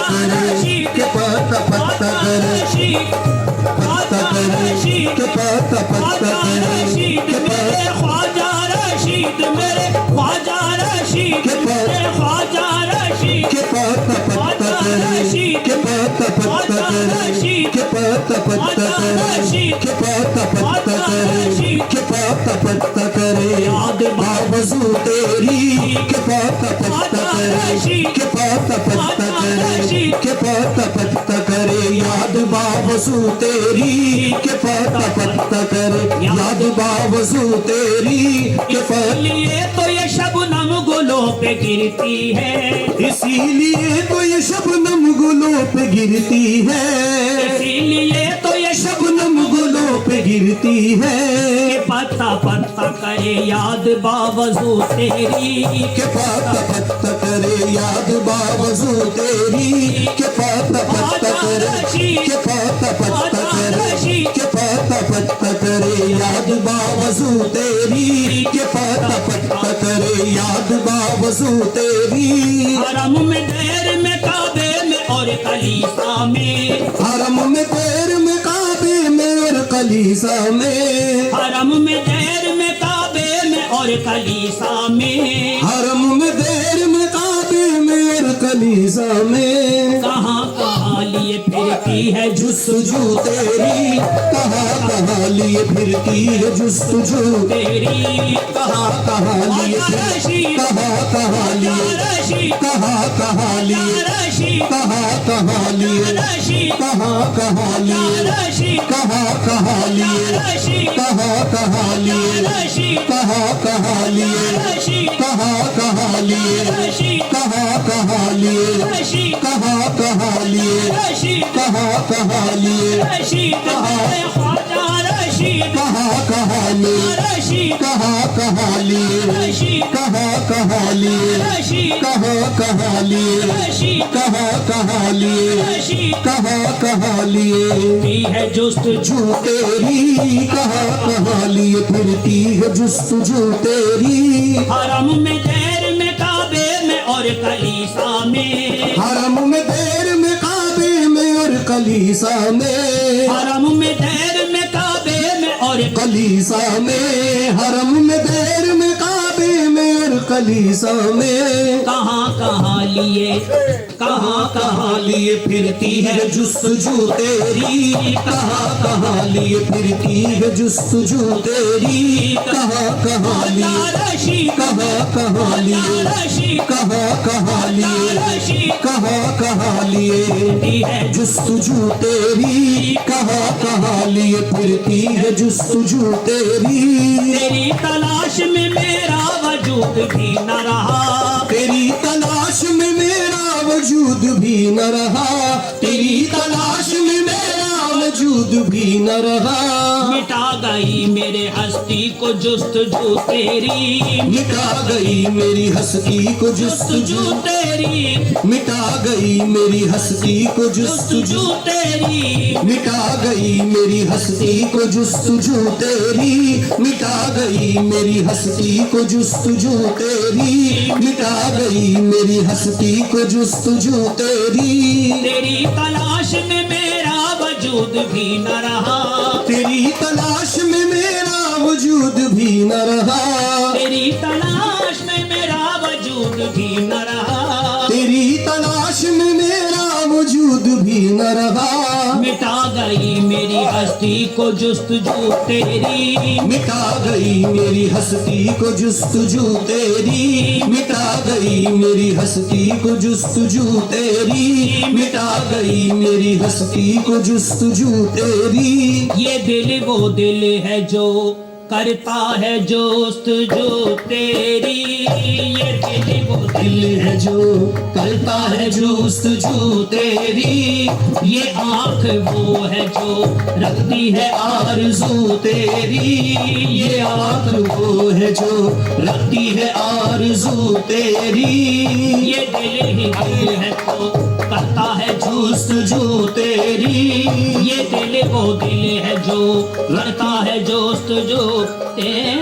करे के पत्ता पत्ता करे पत्ता करे के पत्ता पत्ता करे के ख्वाजा रशीद मेरे ख्वाजा रशीद मेरे ख्वाजा रशीद के पत्ता पत्ता करे के पत्ता पत्ता करे के पत्ता पत्ता करे के पत्ता पत्ता करे के पत्ता पत्ता करे याद बावजू तेरी के पत्ता पत्ता करे के पत्ता पत्ता करे के पत्ता पत्ता करे याद बावजू तेरी के पत्ता पत्ता करे याद बावजू तेरी के इसलिए तो ये शबनम गुलों पे गिरती है इसीलिए तो ये शबनम गुलों पे गिरती है इसीलिए तो ये शबनम गुलों पे गिरती है के पत्ता पत्ता करे याद बावजू तेरी के पत्ता पत्ता करे याद बावजू तेरी के पत्ता पत्ता करे के पत्ता पत्ता करे के पत्ता पत्ता करे याद बावजू तेरी के पत्ता पत्ता करे याद बावजू तेरी हरम में देर में काबे में और कलीसा में हरम में देर में काबे में और कलीसा में हरम में देर में काबे में और कलीसा में हरम में देर में काबे में और कलीसा में कहाँ कहाँ लिए फिरती है जुस्तजू तेरी कहाँ लिए फिरती है जुस्तजू तेरी कहाँ लिए रशीद लिए रशीद कहाँ लिए रशीद कहाँ लिए रशीद कहाँ लिए रशीद कहाँ लिए रशीद कहाँ लिए रशीद कहाँ लिए रशीद कहाँ लिए रशीद कहाँ लिए रशीद कहाँ लिए रशीद कहाँ लिए रशीद ख्वाजा रशीद कहाँ लिए रशीद कहाँ लिए रशीद कहाँ लिए रशीद कहाँ लिए रशीद कहाँ लिए रशीद कहाँ लिए है जुस्तजू तेरी कहाँ लिए फिरती है जुस्तजू तेरी हरम में देर में काबे में और कलीसा में हरम में देर में काबे में और कलीसा में हरम में देर में काबे में और कलीसा में हरम में देर में काबे में और कलीसा में कहाँ कहाँ लिए कहाँ लिए फिरती है जुस्तजू तेरी कहाँ लिए फिरती है जुस्तजू तेरी कहाँ लिए रशीद कहाँ लिए रशीद कहाँ लिए रशीद कहाँ लिए है जुस्तजू तेरी कहाँ लिए फिरती है जुस्तजू तेरी तेरी तलाश में मेरा वजूद भी न रहा तेरी तलाश में मेरा वजूद भी न रहा तेरी तलाश में मेरा वजूद भी न रहा मिटा गई मेरे हस्ती को जुस्तजू तेरी मिटा गई मेरी हस्ती को जुस्तजू तेरी मिटा गई मेरी हस्ती को जुस्तजू तेरी मिटा गई मेरी हस्ती को जुस्तजू तेरी मिटा गई मेरी हस्ती को जुस्तजू तेरी मिटा गई मेरी हस्ती को जुस्तजू तेरी तलाश में मेरा वजूद भी न रहा तेरी तलाश में मेरा वजूद भी न रहा तेरी तलाश में मेरा वजूद भी न रहा तेरी तलाश में मेरा वजूद भी न रहा मिटा गई मेरी हस्ती को जुस्तजू तेरी मिटा गई मेरी हस्ती को जुस्तजू तेरी मिटा गई मेरी हस्ती को जुस्तजू तेरी मिटा गई मेरी हस्ती को जुस्तजू तेरी ये दिल वो दिल है जो करता है जोस्तजू तेरी ये दिल वो दिल है जो करता है जुस्तजू तेरी ये आँख वो है जो रखती है आरज़ू तेरी ये आँख वो है जो रखती है आरज़ू तेरी ये दिल ही दिल है तो करता है जुस्तजू तेरी ये दिल वो दिल है जो करता है जोस्तजू तेरी